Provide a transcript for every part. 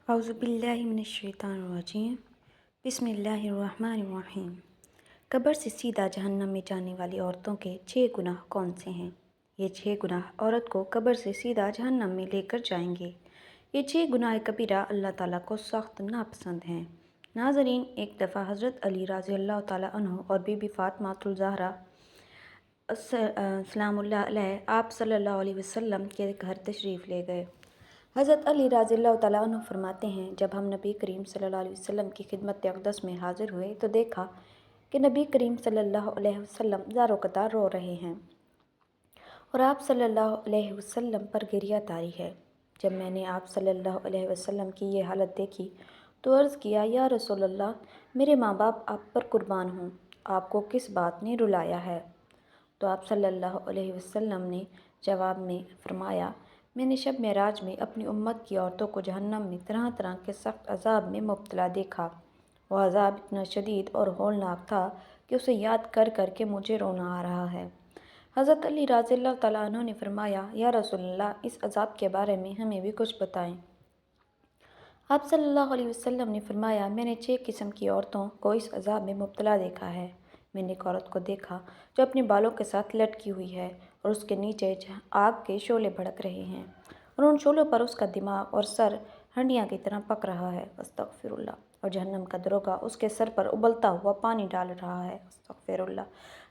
اعوذ باللہ من الشیطان الرجیم بسم اللہ الرحمن الرحیم۔ قبر سے سیدھا جہنم میں جانے والی عورتوں کے 6 گناہ کون سے ہیں؟ یہ 6 گناہ عورت کو قبر سے سیدھا جہنم میں لے کر جائیں گے۔ یہ 6 گناہ کبیرہ اللہ تعالیٰ کو سخت ناپسند ہیں۔ ناظرین، ایک دفعہ حضرت علی رضی اللہ تعالیٰ عنہ اور بی بی فاطمہ الزہرا سلام اللہ علیہ آپ صلی اللہ علیہ وسلم کے گھر تشریف لے گئے۔ حضرت علی رضی اللہ تعالیٰ عنہ فرماتے ہیں، جب ہم نبی کریم صلی اللہ علیہ وسلم کی خدمت اقدس میں حاضر ہوئے تو دیکھا کہ نبی کریم صلی اللہ علیہ وسلم زار و قطار رو رہے ہیں اور آپ صلی اللہ علیہ وسلم پر گریہ طاری ہے۔ جب میں نے آپ صلی اللہ علیہ وسلم کی یہ حالت دیکھی تو عرض کیا، یا رسول اللہ، میرے ماں باپ آپ پر قربان ہوں، آپ کو کس بات نے رلایا ہے؟ تو آپ صلی اللہ علیہ وسلم نے جواب میں فرمایا، میں نے شب معراج میں اپنی امت کی عورتوں کو جہنم میں طرح طرح کے سخت عذاب میں مبتلا دیکھا۔ وہ عذاب اتنا شدید اور ہولناک تھا کہ اسے یاد کر کر کے مجھے رونا آ رہا ہے۔ حضرت علی رضی اللہ تعالیٰ عنہ نے فرمایا، یا رسول اللہ، اس عذاب کے بارے میں ہمیں بھی کچھ بتائیں۔ آپ صلی اللہ علیہ وسلم نے فرمایا، میں نے 6 قسم کی عورتوں کو اس عذاب میں مبتلا دیکھا ہے۔ میں نے ایک عورت کو دیکھا جو اپنے بالوں کے ساتھ لٹکی ہوئی ہے اور اس کے نیچے آگ کے شعلے بھڑک رہے ہیں اور ان شعلوں پر اس کا دماغ اور سر ہنڈیاں کی طرح پک رہا ہے، استغفر اللہ، اور جہنم کا دروگہ اس کے سر پر ابلتا ہوا پانی ڈال رہا ہے، استغفر اللہ،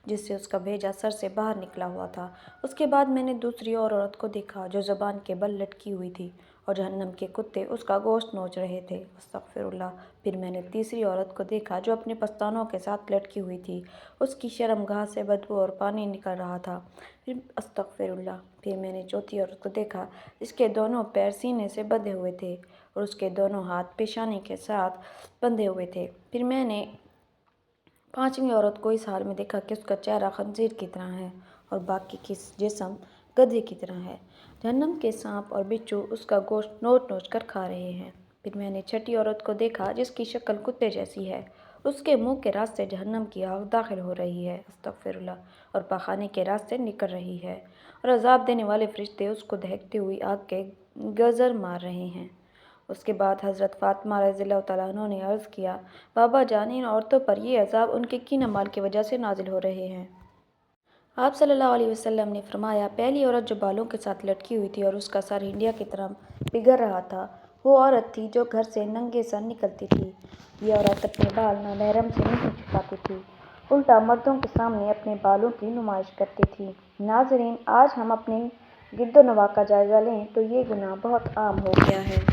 جس سے اس کا بھیجا سر سے باہر نکلا ہوا تھا۔ اس کے بعد میں نے دوسری اور عورت کو دیکھا جو زبان کے بل لٹکی ہوئی تھی اور جہنم کے کتے اس کا گوشت نوچ رہے تھے، استغفر اللہ۔ پھر میں نے تیسری عورت کو دیکھا جو اپنے پستانوں کے ساتھ لٹکی ہوئی تھی، اس کی شرمگاہ سے بدبو اور پانی نکل رہا تھا، استغفر اللہ۔ پھر میں نے چوتھی عورت کو دیکھا جس کے دونوں پیر سینے سے بندھے ہوئے تھے اور اس کے دونوں ہاتھ پیشانی کے ساتھ بندھے ہوئے تھے۔ پھر میں نے پانچویں عورت کو اس حال میں دیکھا کہ اس کا چہرہ خنزیر کی طرح ہے اور باقی کی جسم گدھے کی طرح ہے۔ جہنم کے سانپ اور بچھو اس کا گوشت نوچ نوچ کر کھا رہے ہیں۔ پھر میں نے چھٹی عورت کو دیکھا جس کی شکل کتے جیسی ہے، اس کے منہ کے راستے جہنم کی آگ داخل ہو رہی ہے، استغفر اللہ، اور پاخانے کے راستے نکل رہی ہے اور عذاب دینے والے فرشتے اس کو دہکتی ہوئی آگ کے گزر مار رہے ہیں۔ اس کے بعد حضرت فاطمہ رضی اللہ تعالیٰ عنہ نے عرض کیا، بابا جان، ان عورتوں پر یہ عذاب ان کے کینہ مال کی وجہ سے نازل ہو رہے ہیں۔ آپ صلی اللہ علیہ وسلم نے فرمایا، پہلی عورت جو بالوں کے ساتھ لٹکی ہوئی تھی اور اس کا سر ہنڈیا کی طرح بگھر رہا تھا، وہ عورت تھی جو گھر سے ننگے سر نکلتی تھی۔ یہ عورت اپنے بال نامحرم سے نہیں چھپاتی تھی، الٹا مردوں کے سامنے اپنے بالوں کی نمائش کرتی تھی۔ ناظرین، آج ہم اپنے گرد و نواح کا جائزہ لیں تو یہ گناہ بہت عام ہو گیا ہے۔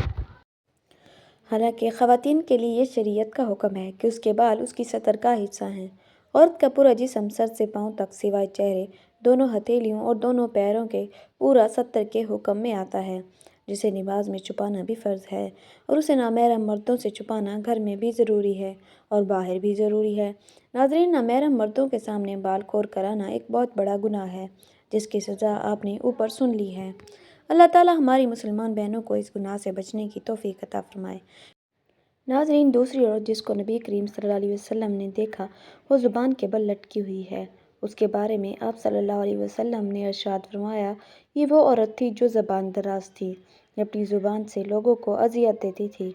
حالانکہ خواتین کے لیے یہ شریعت کا حکم ہے کہ اس کے بال اس کی سطر کا حصہ ہیں۔ عورت کا پورا جسم سر سے پاؤں تک سوائے چہرے، دونوں ہتھیلیوں اور دونوں پیروں کے پورا ستر کے حکم میں آتا ہے، جسے نماز میں چھپانا بھی فرض ہے اور اسے نامحرم مردوں سے چھپانا گھر میں بھی ضروری ہے اور باہر بھی ضروری ہے۔ ناظرین، نامحرم مردوں کے سامنے بال کھول کر آنا ایک بہت بڑا گناہ ہے جس کی سزا آپ نے اوپر سن لی ہے۔ اللہ تعالیٰ ہماری مسلمان بہنوں کو اس گناہ سے بچنے کی توفیق عطا فرمائے۔ ناظرین، دوسری عورت جس کو نبی کریم صلی اللہ علیہ وسلم نے دیکھا وہ زبان کے بل لٹکی ہوئی ہے۔ اس کے بارے میں آپ صلی اللہ علیہ وسلم نے ارشاد فرمایا، یہ وہ عورت تھی جو زبان دراز تھی، اپنی زبان سے لوگوں کو اذیت دیتی تھی،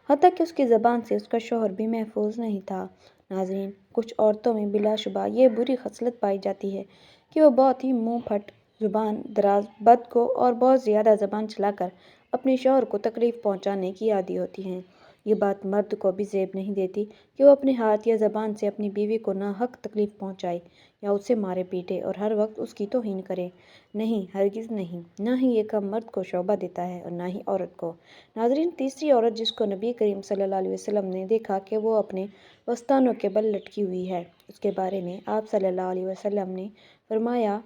حتیٰ کہ اس کی زبان سے اس کا شوہر بھی محفوظ نہیں تھا۔ ناظرین، کچھ عورتوں میں بلا شبہ یہ بری خصلت پائی جاتی ہے کہ وہ بہت ہی منہ پھٹ، زبان دراز، بدگو اور بہت زیادہ زبان چلا کر اپنے شوہر کو تکلیف پہنچانے کی عادی ہوتی ہیں۔ یہ بات مرد کو بھی زیب نہیں دیتی کہ وہ اپنے ہاتھ یا زبان سے اپنی بیوی کو ناحق تکلیف پہنچائے یا اسے مارے پیٹے اور ہر وقت اس کی توہین کرے۔ نہیں، ہرگز نہیں، نہ ہی یہ کام مرد کو شوبھا دیتا ہے اور نہ ہی عورت کو۔ ناظرین، تیسری عورت جس کو نبی کریم صلی اللہ علیہ وسلم نے دیکھا کہ وہ اپنے پستانوں کے بل لٹکی ہوئی ہے، اس کے بارے میں آپ صلی اللہ علیہ وسلم نے فرمایا،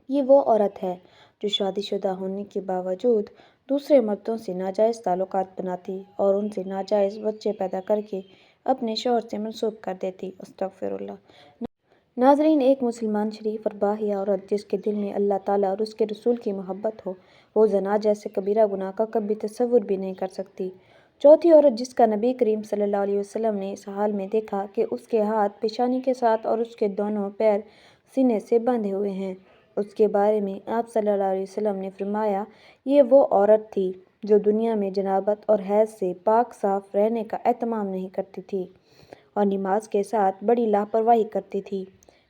یہ وہ عورت ہے جو شادی شدہ ہونے کے باوجود دوسرے مردوں سے ناجائز تعلقات بناتی اور ان سے ناجائز بچے پیدا کر کے اپنے شوہر سے منسوب کر دیتی، استغفر اللہ۔ ناظرین، ایک مسلمان شریف اور باحیا عورت جس کے دل میں اللہ تعالیٰ اور اس کے رسول کی محبت ہو، وہ زنا جیسے کبیرہ گناہ کا کبھی تصور بھی نہیں کر سکتی۔ چوتھی عورت جس کا نبی کریم صلی اللہ علیہ وسلم نے اس حال میں دیکھا کہ اس کے ہاتھ پیشانی کے ساتھ اور اس کے دونوں پیر سینے سے بندھے ہوئے ہیں، اس کے بارے میں آپ صلی اللہ علیہ وسلم نے فرمایا، یہ وہ عورت تھی جو دنیا میں جنابت اور حیض سے پاک صاف رہنے کا اہتمام نہیں کرتی تھی اور نماز کے ساتھ بڑی لاپرواہی کرتی تھی۔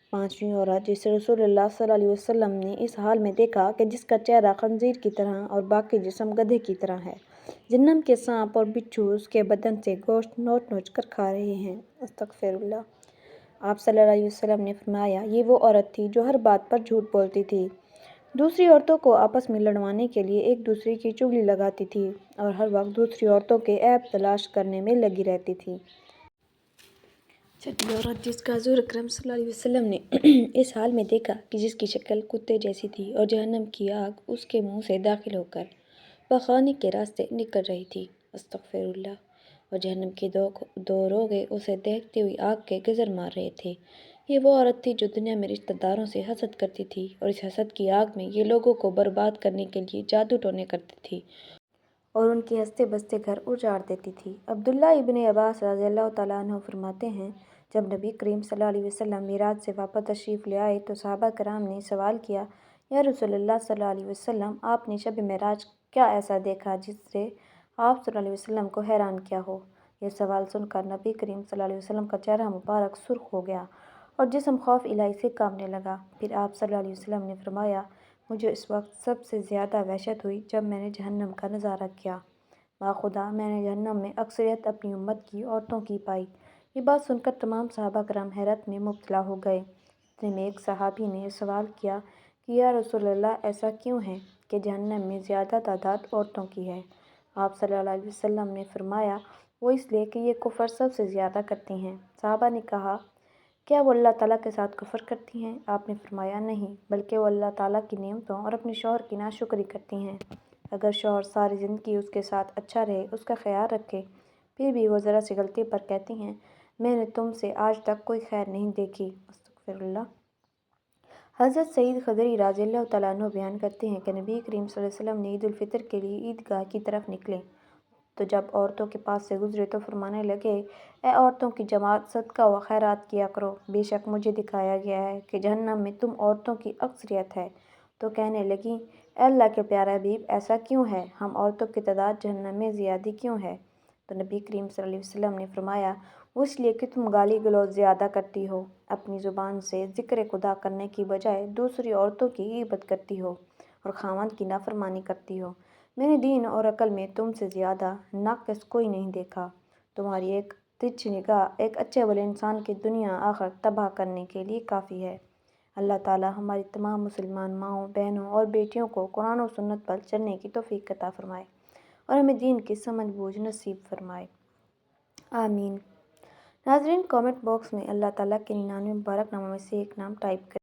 پانچویں عورت جسے رسول اللہ صلی اللہ علیہ وسلم نے اس حال میں دیکھا کہ جس کا چہرہ خنزیر کی طرح اور باقی جسم گدھے کی طرح ہے، جہنم کے سانپ اور بچھو اس کے بدن سے گوشت نوچ نوچ کر کھا رہے ہیں۔ استغفر اللہ۔ آپ صلی اللہ علیہ وسلم نے فرمایا، یہ وہ عورت تھی جو ہر بات پر جھوٹ بولتی تھی، دوسری عورتوں کو آپس میں لڑوانے کے لیے ایک دوسرے کی چغلی لگاتی تھی اور ہر وقت دوسری عورتوں کے عیب تلاش کرنے میں لگی رہتی تھی۔ چھٹی عورت جس کا حضور اکرم صلی اللہ علیہ وسلم نے اس حال میں دیکھا کہ جس کی شکل کتے جیسی تھی اور جہنم کی آگ اس کے منہ سے داخل ہو کر پخانے کے راستے نکل رہی تھی۔ استغفر اللہ۔ اور جہنم کے دو روغے اسے دیکھتے ہوئے آگ کے گزر مار رہے تھے۔ یہ وہ عورت تھی جو دنیا میں رشتہ داروں سے حسد کرتی تھی اور اس حسد کی آگ میں یہ لوگوں کو برباد کرنے کے لیے جادو ٹونے کرتی تھی اور ان کے ہنستے بستے گھر اجاڑ دیتی تھی۔ عبداللہ ابن عباس رضی اللہ تعالیٰ عنہ فرماتے ہیں، جب نبی کریم صلی اللہ علیہ وسلم معراج سے واپس تشریف لے آئے تو صحابہ کرام نے سوال کیا، یا رسول اللہ صلی اللہ علیہ وسلم، آپ نے شب معراج کیا ایسا دیکھا جس سے آپ صلی اللہ علیہ وسلم کو حیران کیا ہو؟ یہ سوال سن کر نبی کریم صلی اللہ علیہ وسلم کا چہرہ مبارک سرخ ہو گیا اور جسم خوف الہی سے کانپنے لگا۔ پھر آپ صلی اللہ علیہ وسلم نے فرمایا، مجھے اس وقت سب سے زیادہ وحشت ہوئی جب میں نے جہنم کا نظارہ کیا۔ باخدا میں نے جہنم میں اکثریت اپنی امت کی عورتوں کی پائی۔ یہ بات سن کر تمام صحابہ کرام حیرت میں مبتلا ہو گئے۔ اتنے میں ایک صحابی نے سوال کیا کہ یا رسول اللہ، ایسا کیوں ہے کہ جہنم میں زیادہ تعداد عورتوں کی ہے؟ آپ صلی اللہ علیہ وسلم نے فرمایا، وہ اس لیے کہ یہ کفر سب سے زیادہ کرتی ہیں۔ صحابہ نے کہا، کیا وہ اللہ تعالیٰ کے ساتھ کفر کرتی ہیں؟ آپ نے فرمایا، نہیں، بلکہ وہ اللہ تعالیٰ کی نعمتوں اور اپنے شوہر کی ناشکری کرتی ہیں۔ اگر شوہر ساری زندگی اس کے ساتھ اچھا رہے، اس کا خیال رکھے، پھر بھی وہ ذرا سی غلطی پر کہتی ہیں، میں نے تم سے آج تک کوئی خیر نہیں دیکھی۔ استغفر اللہ۔ حضرت سعید خدری رضی اللہ تعالیٰ عنہ بیان کرتے ہیں کہ نبی کریم صلی اللہ علیہ وسلم نے عید الفطر کے لیے عیدگاہ کی طرف نکلے تو جب عورتوں کے پاس سے گزرے تو فرمانے لگے، اے عورتوں کی جماعت، صدقہ و خیرات کیا کرو، بے شک مجھے دکھایا گیا ہے کہ جہنم میں تم عورتوں کی اکثریت ہے۔ تو کہنے لگیں، اے اللہ کے پیارے حبیب، ایسا کیوں ہے؟ ہم عورتوں کی تعداد جہنم میں زیادہ کیوں ہے؟ تو نبی کریم صلی اللہ علیہ وسلم نے فرمایا، وہ اس لیے کہ تم گالی گلوچ زیادہ کرتی ہو، اپنی زبان سے ذکر خدا کرنے کی بجائے دوسری عورتوں کی غیبت کرتی ہو اور خاوند کی نافرمانی کرتی ہو۔ میں نے دین اور عقل میں تم سے زیادہ ناقص کوئی نہیں دیکھا۔ تمہاری ایک تچھ نگاہ ایک اچھے بھلے انسان کی دنیا آخر تباہ کرنے کے لیے کافی ہے۔ اللہ تعالیٰ ہماری تمام مسلمان ماؤں، بہنوں اور بیٹیوں کو قرآن و سنت پر چلنے کی توفیق عطا فرمائے اور ہمیں دین کی سمجھ بوجھ نصیب فرمائے، آمین۔ ناظرین، کامنٹ باکس میں اللہ تعالیٰ کے 99 مبارک ناموں میں سے ایک نام ٹائپ کریں۔